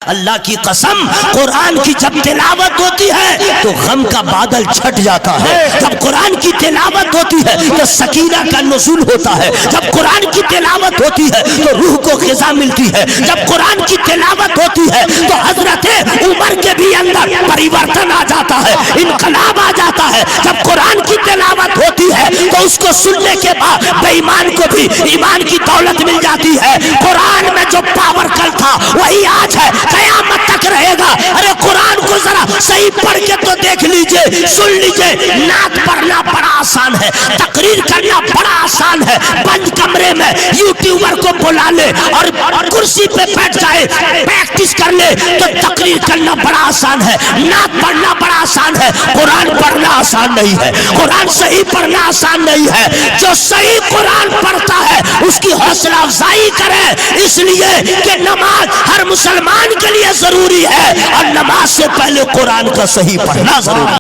اللہ کی قسم قرآن کی جب تلاوت ہوتی ہے تو غم کا بادل چھٹ جاتا ہے. جب قرآن کی تلاوت ہوتی ہے تو سکینہ کا نزول ہوتا ہے. جب قرآن کی تلاوت ہوتی ہے تو روح کو غذا ملتی ہے. جب قرآن کی تلاوت ہوتی ہے تو حضرت عمر کے بھی اندر پریورتن آ جاتا ہے, انقلاب آ جاتا ہے. جب قرآن کی تلاوت ہوتی ہے تو اس کو سننے کے بعد بے ایمان کو بھی ایمان کی دولت مل جاتی ہے. قرآن میں جو پاور کل تھا وہی آج ہے, قیامت تک رہے گا. ارے قرآن کو ذرا صحیح پڑھ کے تو دیکھ لیجئے, سن لیجئے. نعت پڑھنا بڑا آسان ہے, تقریر کرنا بڑا آسان ہے. بند کمرے میں یوٹیوبر کو بلا لے اور کرسی پہ بیٹھ جائے, پریکٹس کر لے تو تقریر کرنا بڑا آسان ہے. نعت پڑھنا بڑا آسان ہے, قرآن پڑھنا آسان نہیں ہے. قرآن صحیح پڑھنا آسان نہیں ہے. جو صحیح قرآن پڑھتا ہے اس کی حوصلہ افزائی کرے, اس لیے کہ نماز ہر مسلمان کے لیے ضروری ہے اور نماز سے پہلے قرآن کا صحیح پڑھنا ضروری ہے.